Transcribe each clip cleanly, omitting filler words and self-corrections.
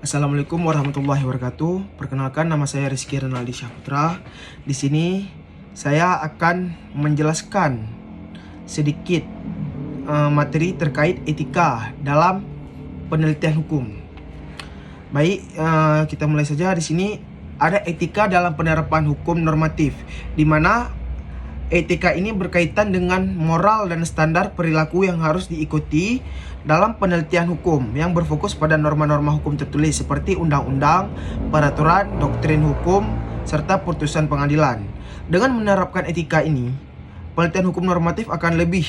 Assalamualaikum warahmatullahi wabarakatuh. Perkenalkan, nama saya Rizky Renaldi Syahputra. Di sini saya akan menjelaskan sedikit materi terkait etika dalam penelitian hukum. Baik, kita mulai saja. Di sini ada etika dalam penerapan hukum normatif, di mana etika ini berkaitan dengan moral dan standar perilaku yang harus diikuti dalam penelitian hukum yang berfokus pada norma-norma hukum tertulis seperti undang-undang, peraturan, doktrin hukum, serta putusan pengadilan. Dengan menerapkan etika ini, penelitian hukum normatif akan lebih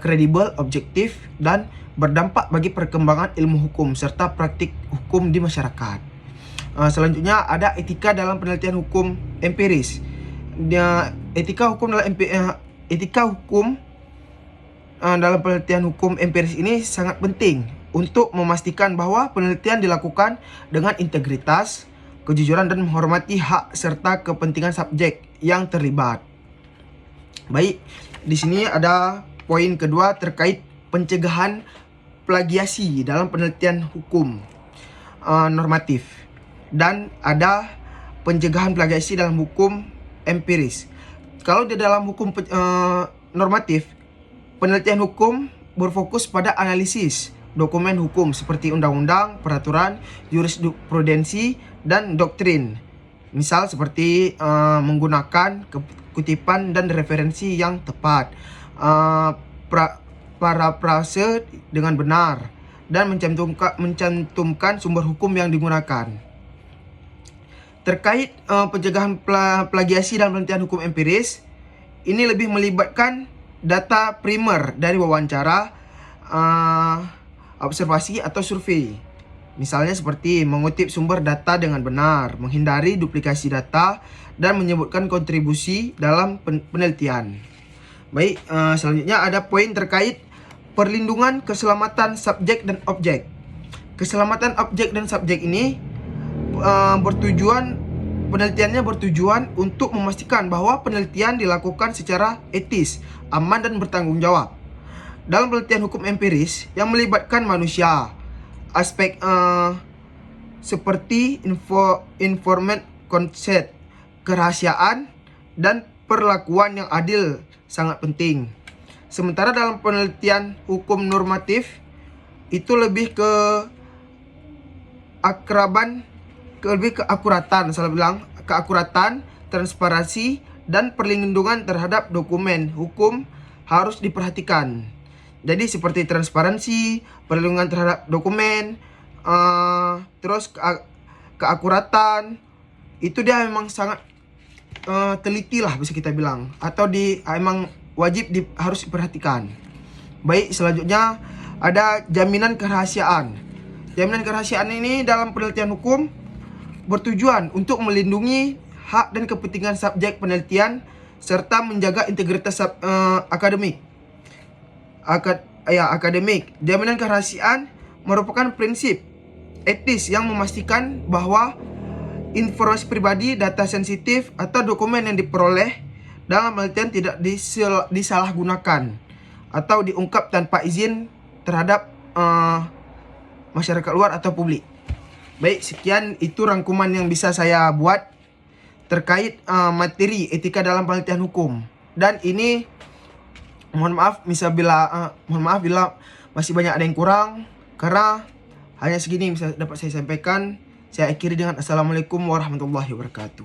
kredibel, objektif, dan berdampak bagi perkembangan ilmu hukum serta praktik hukum di masyarakat. Selanjutnya ada etika dalam penelitian hukum empiris. Etika hukum dalam penelitian hukum empiris ini sangat penting untuk memastikan bahwa penelitian dilakukan dengan integritas, kejujuran, dan menghormati hak serta kepentingan subjek yang terlibat. Baik, di sini ada poin kedua terkait pencegahan plagiasi dalam penelitian hukum normatif, dan ada pencegahan plagiasi dalam hukum empiris. Kalau di dalam hukum normatif, penelitian hukum berfokus pada analisis dokumen hukum seperti undang-undang, peraturan, jurisprudensi, dan doktrin. Misal seperti menggunakan kutipan dan referensi yang tepat, parafrase dengan benar, dan mencantumkan sumber hukum yang digunakan. Terkait pencegahan plagiasi dalam penelitian hukum empiris, ini lebih melibatkan data primer dari wawancara, observasi, atau survei. Misalnya seperti mengutip sumber data dengan benar, menghindari duplikasi data, dan menyebutkan kontribusi dalam penelitian. Baik, selanjutnya ada poin terkait perlindungan keselamatan subjek dan objek. Keselamatan objek dan subjek ini penelitiannya bertujuan untuk memastikan bahwa penelitian dilakukan secara etis, aman, dan bertanggung jawab. Dalam penelitian hukum empiris yang melibatkan manusia, aspek seperti informed consent, kerahasiaan, dan perlakuan yang adil sangat penting. Sementara dalam penelitian hukum normatif itu lebih ke keakuratan, transparansi, dan perlindungan terhadap dokumen hukum harus diperhatikan. Jadi seperti transparansi, perlindungan terhadap dokumen, terus keakuratan, itu dia memang sangat teliti lah bisa kita bilang, atau emang wajib harus diperhatikan. Baik, selanjutnya ada jaminan kerahasiaan. Jaminan kerahasiaan ini dalam penelitian hukum bertujuan untuk melindungi hak dan kepentingan subjek penelitian serta menjaga integritas akademik. Jaminan kerahasiaan merupakan prinsip etis yang memastikan bahwa informasi pribadi, data sensitif, atau dokumen yang diperoleh dalam penelitian tidak disalahgunakan atau diungkap tanpa izin terhadap masyarakat luar atau publik. Baik, sekian itu rangkuman yang bisa saya buat terkait materi etika dalam penelitian hukum. Dan ini mohon maaf bila masih banyak ada yang kurang, karena hanya segini bisa dapat saya sampaikan. Saya akhiri dengan Assalamualaikum warahmatullahi wabarakatuh.